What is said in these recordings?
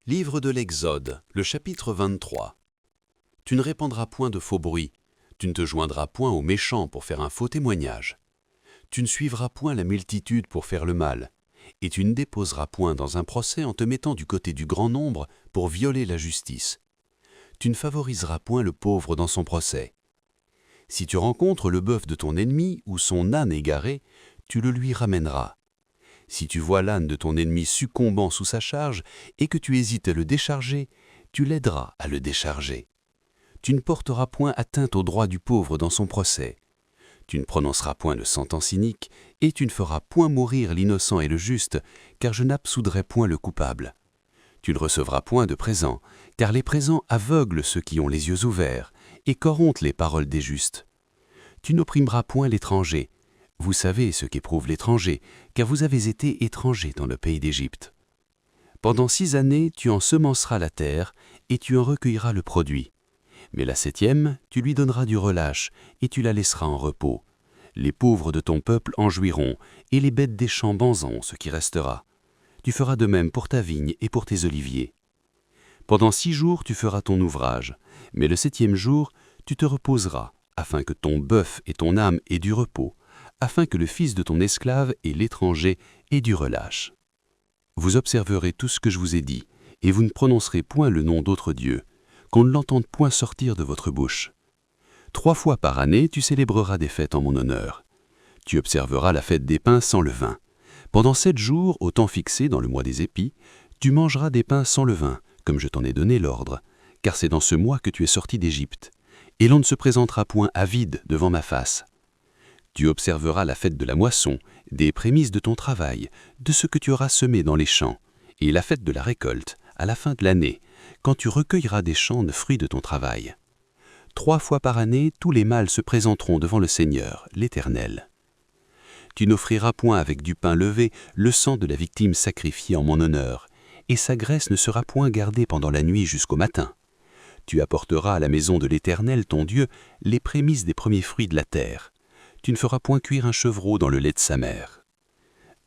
Livre de l'Exode, le chapitre 23. Tu ne répandras point de faux bruits, tu ne te joindras point aux méchants pour faire un faux témoignage. Tu ne suivras point la multitude pour faire le mal, et tu ne déposeras point dans un procès en te mettant du côté du grand nombre pour violer la justice. Tu ne favoriseras point le pauvre dans son procès. Si tu rencontres le bœuf de ton ennemi ou son âne égaré, tu le lui ramèneras. Si tu vois l'âne de ton ennemi succombant sous sa charge et que tu hésites à le décharger, tu l'aideras à le décharger. Tu ne porteras point atteinte au droit du pauvre dans son procès. Tu ne prononceras point de sentence inique et tu ne feras point mourir l'innocent et le juste, car je n'absoudrai point le coupable. Tu ne recevras point de présents, car les présents aveuglent ceux qui ont les yeux ouverts et corrompent les paroles des justes. Tu n'opprimeras point l'étranger. Vous savez ce qu'éprouve l'étranger, car vous avez été étrangers dans le pays d'Égypte. Pendant 6 années, tu ensemenceras la terre, et tu en recueilleras le produit. Mais la 7e, tu lui donneras du relâche, et tu la laisseras en repos. Les pauvres de ton peuple en jouiront, et les bêtes des champs banzeront ce qui restera. Tu feras de même pour ta vigne et pour tes oliviers. Pendant 6 jours, tu feras ton ouvrage, mais le 7e jour, tu te reposeras, afin que ton bœuf et ton âme aient du repos, afin que le fils de ton esclave et l'étranger aient du relâche. Vous observerez tout ce que je vous ai dit, et vous ne prononcerez point le nom d'autre Dieu, qu'on ne l'entende point sortir de votre bouche. 3 fois par année, tu célébreras des fêtes en mon honneur. Tu observeras la fête des pains sans levain. Pendant 7 jours, au temps fixé dans le mois des épis, tu mangeras des pains sans levain, comme je t'en ai donné l'ordre, car c'est dans ce mois que tu es sorti d'Égypte, et l'on ne se présentera point à vide devant ma face. Tu observeras la fête de la moisson, des prémices de ton travail, de ce que tu auras semé dans les champs, et la fête de la récolte, à la fin de l'année, quand tu recueilleras des champs de fruits de ton travail. 3 fois par année, tous les mâles se présenteront devant le Seigneur, l'Éternel. Tu n'offriras point avec du pain levé le sang de la victime sacrifiée en mon honneur, et sa graisse ne sera point gardée pendant la nuit jusqu'au matin. Tu apporteras à la maison de l'Éternel ton Dieu les prémices des premiers fruits de la terre. Tu ne feras point cuire un chevreau dans le lait de sa mère.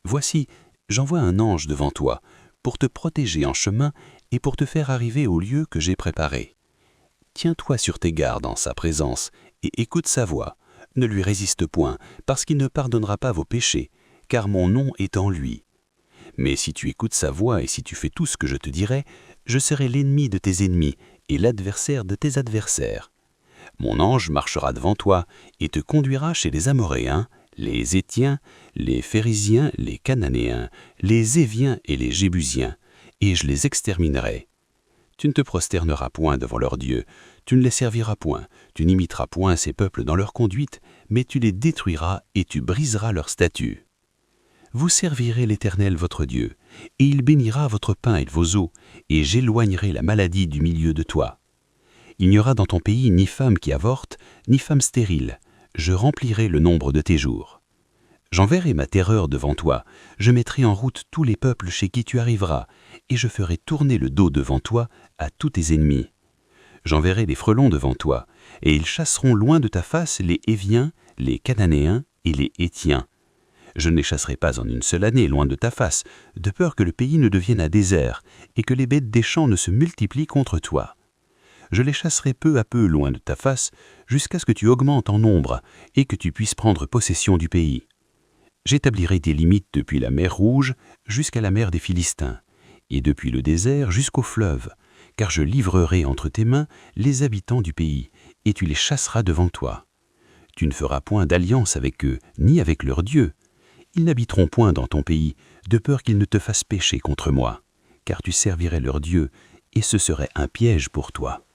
Voici, j'envoie un ange devant toi, pour te protéger en chemin et pour te faire arriver au lieu que j'ai préparé. Tiens-toi sur tes gardes en sa présence, et écoute sa voix. Ne lui résiste point, parce qu'il ne pardonnera pas vos péchés, car mon nom est en lui. Mais si tu écoutes sa voix et si tu fais tout ce que je te dirai, je serai l'ennemi de tes ennemis et l'adversaire de tes adversaires. Mon ange marchera devant toi et te conduira chez les Amoréens, les Hétiens, les Phérésiens, les Cananéens, les Éviens et les Jébusiens, et je les exterminerai. Tu ne te prosterneras point devant leurs dieux, tu ne les serviras point, tu n'imiteras point ces peuples dans leur conduite, mais tu les détruiras et tu briseras leurs statuts. Vous servirez l'Éternel votre Dieu, et il bénira votre pain et vos eaux, et j'éloignerai la maladie du milieu de toi. Il n'y aura dans ton pays ni femme qui avorte, ni femme stérile. Je remplirai le nombre de tes jours. J'enverrai ma terreur devant toi, je mettrai en route tous les peuples chez qui tu arriveras, et je ferai tourner le dos devant toi à tous tes ennemis. J'enverrai des frelons devant toi, et ils chasseront loin de ta face les Éviens, les Cananéens et les Hétiens. Je ne les chasserai pas en une seule année loin de ta face, de peur que le pays ne devienne un désert, et que les bêtes des champs ne se multiplient contre toi. Je les chasserai peu à peu loin de ta face, jusqu'à ce que tu augmentes en nombre, et que tu puisses prendre possession du pays. J'établirai des limites depuis la mer Rouge jusqu'à la mer des Philistins, et depuis le désert jusqu'au fleuve, car je livrerai entre tes mains les habitants du pays, et tu les chasseras devant toi. Tu ne feras point d'alliance avec eux, ni avec leurs dieux. Ils n'habiteront point dans ton pays, de peur qu'ils ne te fassent pécher contre moi, car tu servirais leurs dieux, et ce serait un piège pour toi.